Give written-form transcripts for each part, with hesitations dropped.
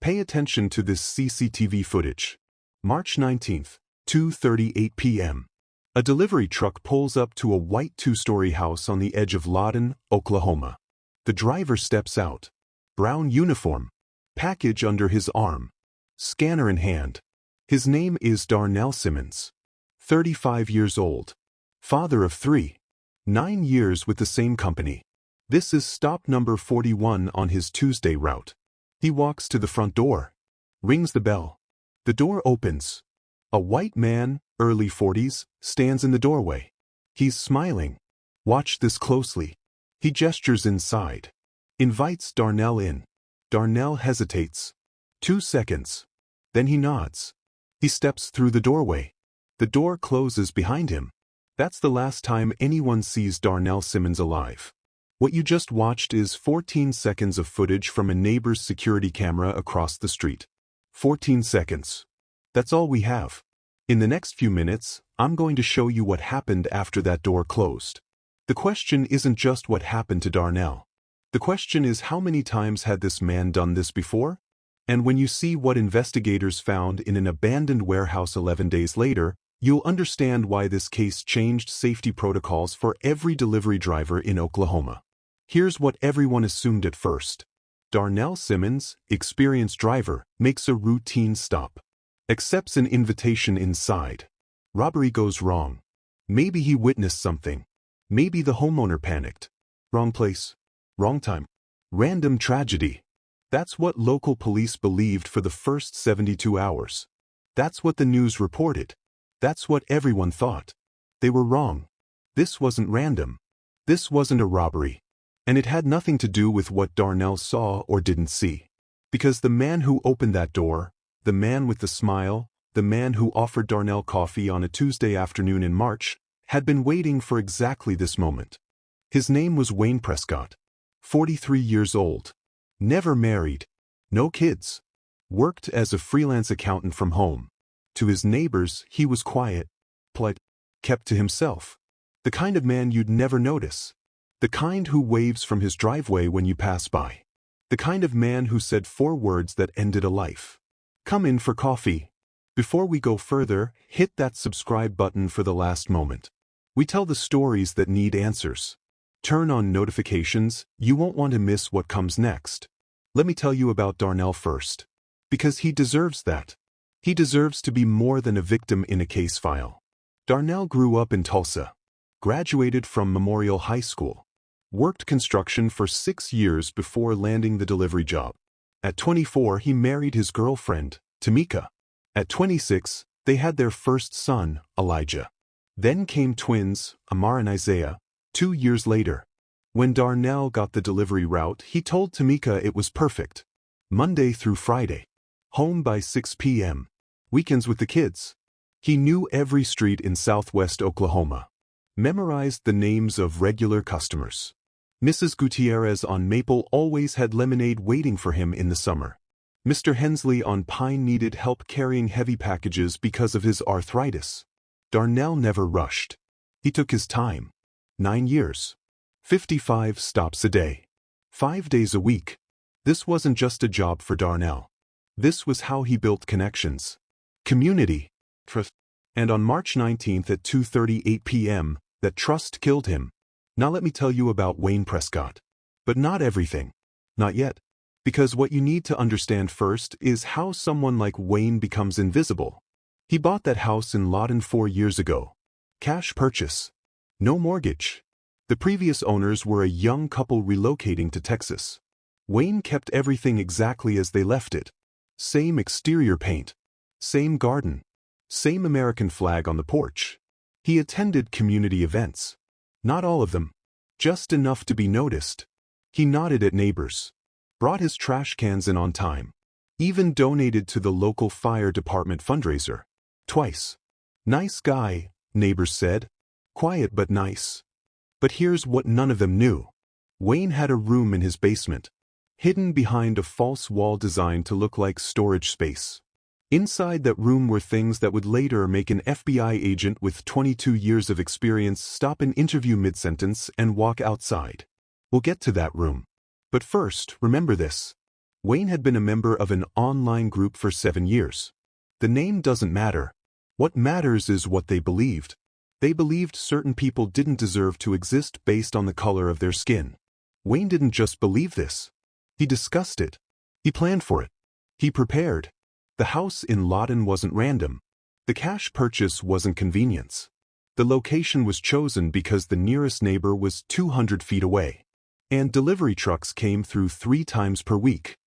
Pay attention to this CCTV footage. March 19th, 2:38 p.m. A delivery truck pulls up to a white two-story house on the edge of Lawton, Oklahoma. The driver steps out. Brown uniform. Package under his arm. Scanner in hand. His name is Darnell Simmons. 35 years old. Father of 3. 9 years with the same company. This is stop number 41 on his Tuesday route. He walks to the front door. Rings the bell. The door opens. A white man, early 40s, stands in the doorway. He's smiling. Watch this closely. He gestures inside. Invites Darnell in. Darnell hesitates. 2 seconds. Then he nods. He steps through the doorway. The door closes behind him. That's the last time anyone sees Darnell Simmons alive. What you just watched is 14 seconds of footage from a neighbor's security camera across the street. 14 seconds. That's all we have. In the next few minutes, I'm going to show you what happened after that door closed. The question isn't just what happened to Darnell. The question is, how many times had this man done this before? And when you see what investigators found in an abandoned warehouse 11 days later, you'll understand why this case changed safety protocols for every delivery driver in Oklahoma. Here's what everyone assumed at first. Darnell Simmons, experienced driver, makes a routine stop. Accepts an invitation inside. Robbery goes wrong. Maybe he witnessed something. Maybe the homeowner panicked. Wrong place. Wrong time. Random tragedy. That's what local police believed for the first 72 hours. That's what the news reported. That's what everyone thought. They were wrong. This wasn't random. This wasn't a robbery. And it had nothing to do with what Darnell saw or didn't see. Because the man who opened that door, the man with the smile, the man who offered Darnell coffee on a Tuesday afternoon in March, had been waiting for exactly this moment. His name was Wayne Prescott. 43 years old. Never married. No kids. Worked as a freelance accountant from home. To his neighbors, he was quiet, polite, kept to himself. The kind of man you'd never notice. The kind who waves from his driveway when you pass by. The kind of man who said 4 words that ended a life. Come in for coffee. Before we go further, hit that subscribe button for the last moment. We tell the stories that need answers. Turn on notifications, you won't want to miss what comes next. Let me tell you about Darnell first. Because he deserves that. He deserves to be more than a victim in a case file. Darnell grew up in Tulsa. Graduated from Memorial High School. Worked construction for 6 years before landing the delivery job. At 24, he married his girlfriend, Tamika. At 26, they had their first son, Elijah. Then came twins, Amar and Isaiah, 2 years later. When Darnell got the delivery route, he told Tamika it was perfect. Monday through Friday. Home by 6 p.m. Weekends with the kids. He knew every street in southwest Oklahoma. Memorized the names of regular customers. Mrs. Gutierrez on Maple always had lemonade waiting for him in the summer. Mr. Hensley on Pine needed help carrying heavy packages because of his arthritis. Darnell never rushed. He took his time. 9 years. 55 stops a day. 5 days a week. This wasn't just a job for Darnell. This was how he built connections. Community. Trust. And on March 19th at 2:38 p.m., that trust killed him. Now let me tell you about Wayne Prescott. But not everything. Not yet. Because what you need to understand first is how someone like Wayne becomes invisible. He bought that house in Lawton 4 years ago. Cash purchase. No mortgage. The previous owners were a young couple relocating to Texas. Wayne kept everything exactly as they left it. Same exterior paint. Same garden. Same American flag on the porch. He attended community events. Not all of them. Just enough to be noticed. He nodded at neighbors. Brought his trash cans in on time. Even donated to the local fire department fundraiser. Twice. Nice guy, neighbors said. Quiet but nice. But here's what none of them knew. Wayne had a room in his basement. Hidden behind a false wall designed to look like storage space. Inside that room were things that would later make an FBI agent with 22 years of experience stop an interview mid-sentence and walk outside. We'll get to that room. But first, remember this. Wayne had been a member of an online group for 7 years. The name doesn't matter. What matters is what they believed. They believed certain people didn't deserve to exist based on the color of their skin. Wayne didn't just believe this. He discussed it. He planned for it. He prepared. The house in Lawton wasn't random. The cash purchase wasn't convenience. The location was chosen because the nearest neighbor was 200 feet away. And delivery trucks came through 3 times per week.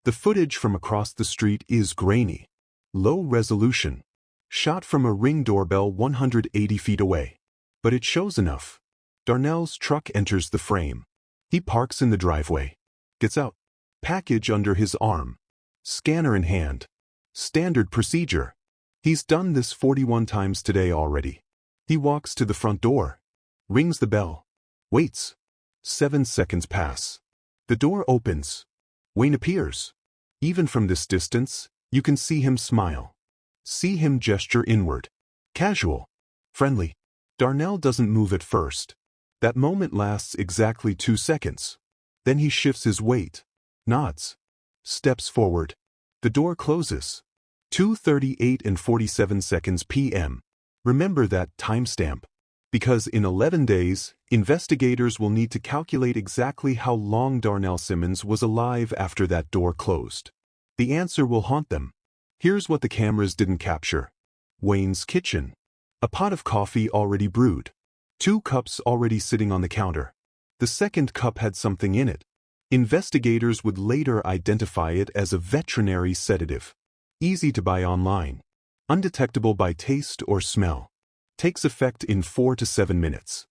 The footage from across the street is grainy. Low resolution. Shot from a Ring doorbell 180 feet away. But it shows enough. Darnell's truck enters the frame. He parks in the driveway. Gets out. Package under his arm. Scanner in hand. Standard procedure. He's done this 41 times today already. He walks to the front door. Rings the bell. Waits. 7 seconds pass. The door opens. Wayne appears. Even from this distance, you can see him smile. See him gesture inward. Casual. Friendly. Darnell doesn't move at first. That moment lasts exactly 2 seconds. Then he shifts his weight. Nods. Steps forward. The door closes. 2:38 and 47 seconds p.m. Remember that timestamp. Because in 11 days, investigators will need to calculate exactly how long Darnell Simmons was alive after that door closed. The answer will haunt them. Here's what the cameras didn't capture. Wayne's kitchen. A pot of coffee already brewed. 2 cups already sitting on the counter. The second cup had something in it. Investigators would later identify it as a veterinary sedative. Easy to buy online. Undetectable by taste or smell. Takes effect in 4 to 7 minutes.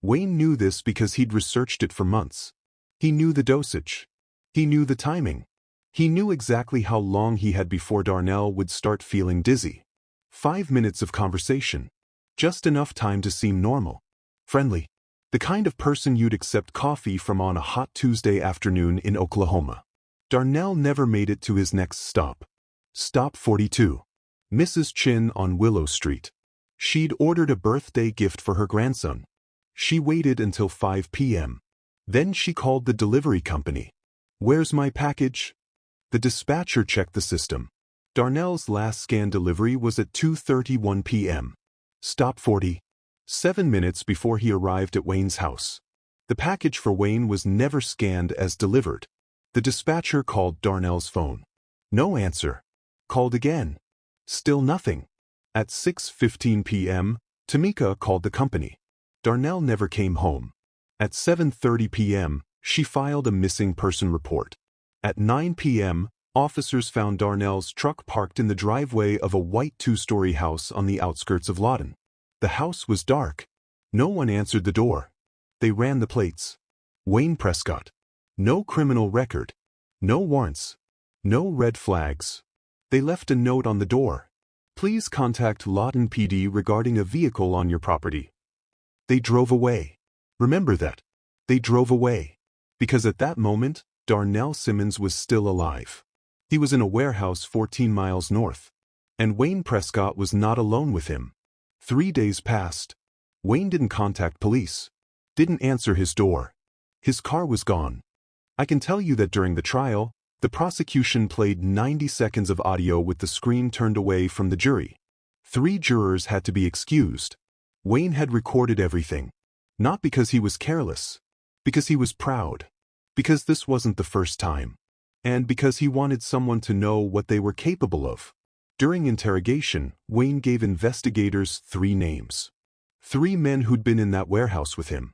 Wayne knew this because he'd researched it for months. He knew the dosage. He knew the timing. He knew exactly how long he had before Darnell would start feeling dizzy. 5 minutes of conversation. Just enough time to seem normal. Friendly. The kind of person you'd accept coffee from on a hot Tuesday afternoon in Oklahoma. Darnell never made it to his next stop. Stop 42. Mrs. Chin on Willow Street. She'd ordered a birthday gift for her grandson. She waited until 5 p.m. Then she called the delivery company. "Where's my package?" The dispatcher checked the system. Darnell's last scan delivery was at 2:31 p.m. Stop 40. 7 minutes before he arrived at Wayne's house. The package for Wayne was never scanned as delivered. The dispatcher called Darnell's phone. No answer. Called again. Still nothing. At 6:15 p.m., Tamika called the company. Darnell never came home. At 7:30 p.m., she filed a missing person report. At 9 p.m., officers found Darnell's truck parked in the driveway of a white 2-story house on the outskirts of Lawton. The house was dark. No one answered the door. They ran the plates. Wayne Prescott. No criminal record. No warrants. No red flags. They left a note on the door. "Please contact Lawton PD regarding a vehicle on your property." They drove away. Remember that. They drove away. Because at that moment, Darnell Simmons was still alive. He was in a warehouse 14 miles north. And Wayne Prescott was not alone with him. 3 days passed. Wayne didn't contact police. Didn't answer his door. His car was gone. I can tell you that during the trial, the prosecution played 90 seconds of audio with the screen turned away from the jury. 3 jurors had to be excused. Wayne had recorded everything. Not because he was careless. Because he was proud. Because this wasn't the first time. And because he wanted someone to know what they were capable of. During interrogation, Wayne gave investigators 3 names. 3 men who'd been in that warehouse with him.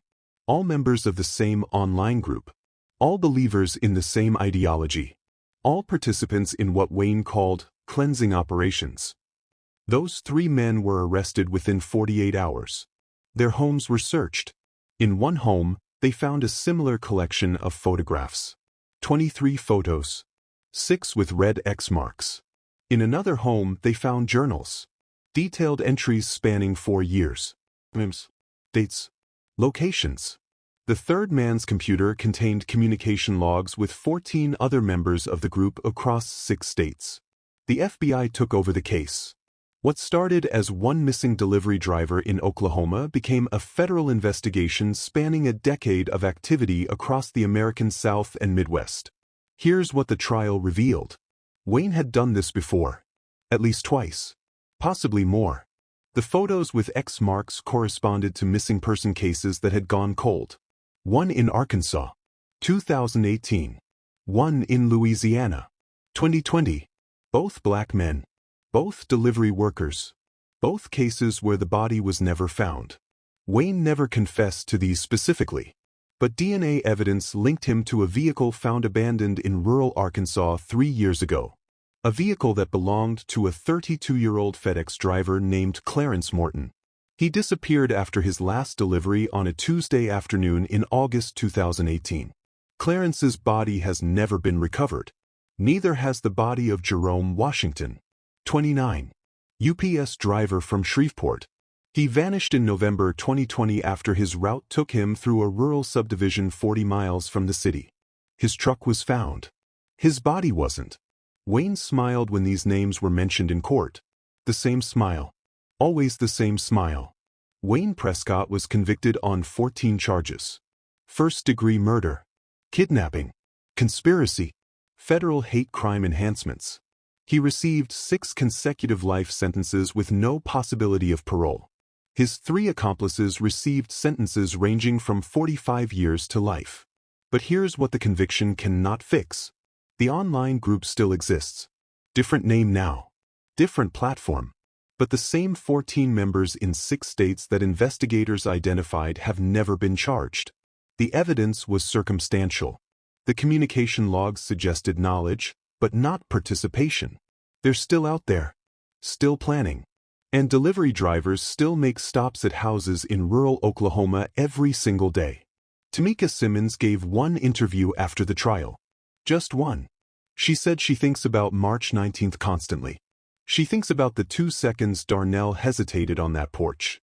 All members of the same online group. All believers in the same ideology. All participants in what Wayne called cleansing operations. Those 3 men were arrested within 48 hours. Their homes were searched. In one home, they found a similar collection of photographs. 23 photos. 6 with red X marks. In another home, they found journals. Detailed entries spanning 4 years. Names, dates, locations. The third man's computer contained communication logs with 14 other members of the group across 6 states. The FBI took over the case. What started as one missing delivery driver in Oklahoma became a federal investigation spanning a decade of activity across the American South and Midwest. Here's what the trial revealed. Wayne had done this before. At least twice. Possibly more. The photos with X marks corresponded to missing person cases that had gone cold. One in Arkansas, 2018. One in Louisiana, 2020. Both black men. Both delivery workers. Both cases where the body was never found. Wayne never confessed to these specifically, but DNA evidence linked him to a vehicle found abandoned in rural Arkansas 3 years ago. A vehicle that belonged to a 32-year-old FedEx driver named Clarence Morton. He disappeared after his last delivery on a Tuesday afternoon in August 2018. Clarence's body has never been recovered. Neither has the body of Jerome Washington, 29, UPS driver from Shreveport. He vanished in November 2020 after his route took him through a rural subdivision 40 miles from the city. His truck was found. His body wasn't. Wayne smiled when these names were mentioned in court. The same smile. Always the same smile. Wayne Prescott was convicted on 14 charges. First-degree murder, kidnapping, conspiracy, federal hate crime enhancements. He received 6 consecutive life sentences with no possibility of parole. His 3 accomplices received sentences ranging from 45 years to life. But here's what the conviction cannot fix. The online group still exists. Different name now. Different platform. But the same 14 members in 6 states that investigators identified have never been charged. The evidence was circumstantial. The communication logs suggested knowledge, but not participation. They're still out there. Still planning. And delivery drivers still make stops at houses in rural Oklahoma every single day. Darnell Simmons gave one interview after the trial. Just one. She said she thinks about March 19th constantly. She thinks about the 2 seconds Darnell hesitated on that porch.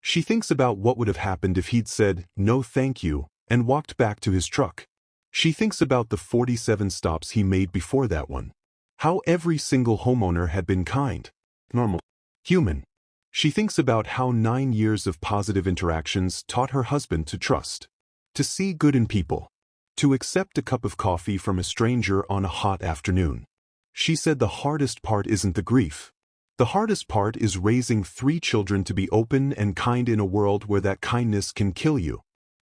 She thinks about what would have happened if he'd said, "No thank you," and walked back to his truck. She thinks about the 47 stops he made before that one. How every single homeowner had been kind, normal, human. She thinks about how 9 years of positive interactions taught her husband to trust, to see good in people, to accept a cup of coffee from a stranger on a hot afternoon. She said the hardest part isn't the grief. The hardest part is raising 3 children to be open and kind in a world where that kindness can kill you.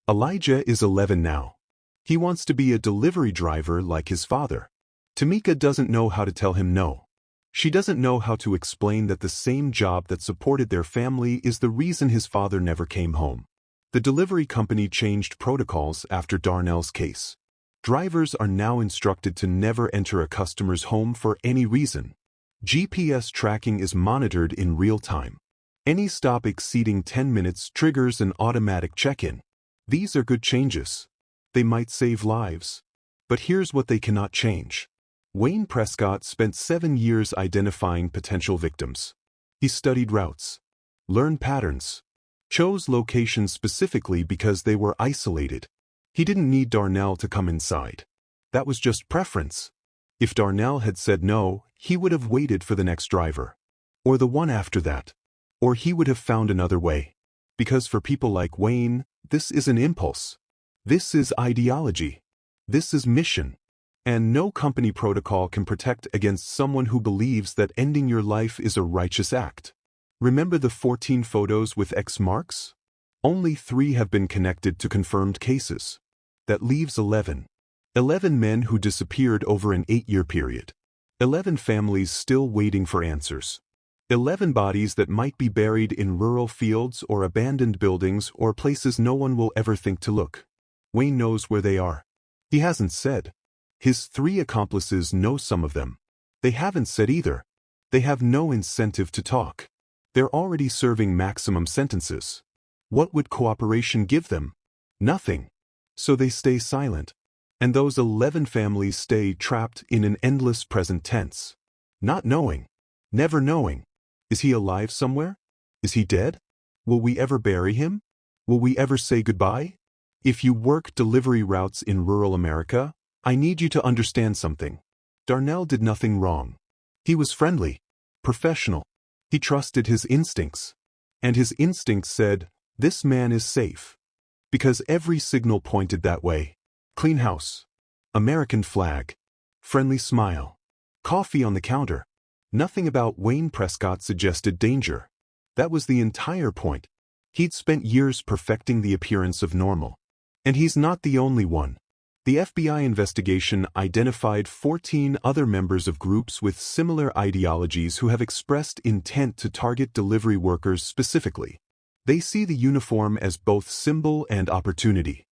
Elijah is 11 now. He wants to be a delivery driver like his father. Tamika doesn't know how to tell him no. She doesn't know how to explain that the same job that supported their family is the reason his father never came home. The delivery company changed protocols after Darnell's case. Drivers are now instructed to never enter a customer's home for any reason. GPS tracking is monitored in real time. Any stop exceeding 10 minutes triggers an automatic check-in. These are good changes. They might save lives. But here's what they cannot change. Wayne Prescott spent 7 years identifying potential victims. He studied routes, learned patterns, chose locations specifically because they were isolated. He didn't need Darnell to come inside. That was just preference. If Darnell had said no, he would have waited for the next driver. Or the one after that. Or he would have found another way. Because for people like Wayne, this is an impulse. This is ideology. This is mission. And no company protocol can protect against someone who believes that ending your life is a righteous act. Remember the 14 photos with X marks? Only 3 have been connected to confirmed cases. That leaves 11. 11 men who disappeared over an 8-year period. 11 families still waiting for answers. 11 bodies that might be buried in rural fields or abandoned buildings or places no one will ever think to look. Wayne knows where they are. He hasn't said. His 3 accomplices know some of them. They haven't said either. They have no incentive to talk. They're already serving maximum sentences. What would cooperation give them? Nothing. So they stay silent. And those 11 families stay trapped in an endless present tense. Not knowing. Never knowing. Is he alive somewhere? Is he dead? Will we ever bury him? Will we ever say goodbye? If you work delivery routes in rural America, I need you to understand something. Darnell did nothing wrong. He was friendly, professional. He trusted his instincts. And his instincts said, this man is safe. Because every signal pointed that way. Clean house. American flag. Friendly smile. Coffee on the counter. Nothing about Wayne Prescott suggested danger. That was the entire point. He'd spent years perfecting the appearance of normal. And he's not the only one. The FBI investigation identified 14 other members of groups with similar ideologies who have expressed intent to target delivery workers specifically. They see the uniform as both symbol and opportunity.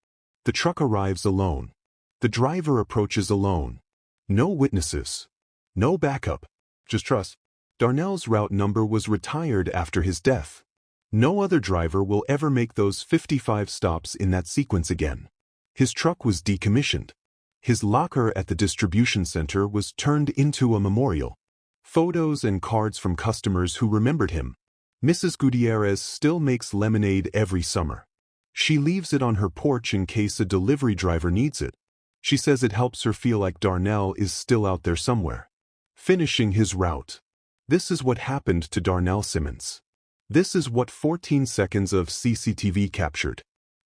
The truck arrives alone. The driver approaches alone. No witnesses. No backup. Just trust. Darnell's route number was retired after his death. No other driver will ever make those 55 stops in that sequence again. His truck was decommissioned. His locker at the distribution center was turned into a memorial. Photos and cards from customers who remembered him. Mrs. Gutierrez still makes lemonade every summer. She leaves it on her porch in case a delivery driver needs it. She says it helps her feel like Darnell is still out there somewhere. Finishing his route. This is what happened to Darnell Simmons. This is what 14 seconds of CCTV captured.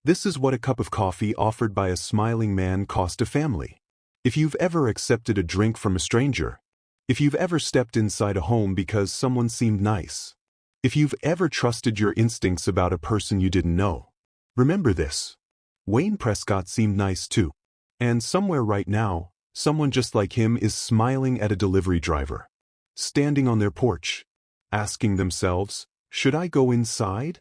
This is what a cup of coffee offered by a smiling man cost a family. If you've ever accepted a drink from a stranger, if you've ever stepped inside a home because someone seemed nice, if you've ever trusted your instincts about a person you didn't know, remember this. Wayne Prescott seemed nice too. And somewhere right now, someone just like him is smiling at a delivery driver, standing on their porch, asking themselves, should I go inside?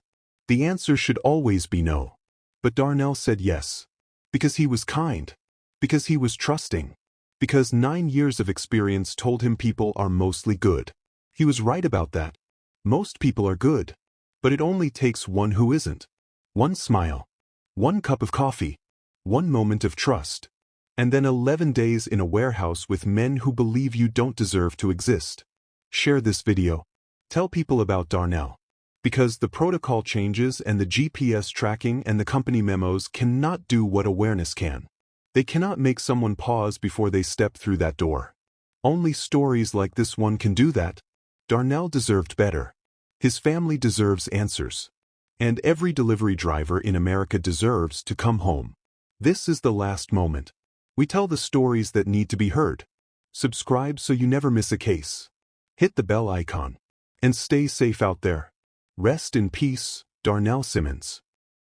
The answer should always be no. But Darnell said yes. Because he was kind. Because he was trusting. Because 9 years of experience told him people are mostly good. He was right about that. Most people are good. But it only takes one who isn't. One smile. One cup of coffee. One moment of trust. And then 11 days in a warehouse with men who believe you don't deserve to exist. Share this video. Tell people about Darnell. Because the protocol changes and the GPS tracking and the company memos cannot do what awareness can. They cannot make someone pause before they step through that door. Only stories like this one can do that. Darnell deserved better. His family deserves answers. And every delivery driver in America deserves to come home. This is the last moment. We tell the stories that need to be heard. Subscribe so you never miss a case. Hit the bell icon. And stay safe out there. Rest in peace, Darnell Simmons.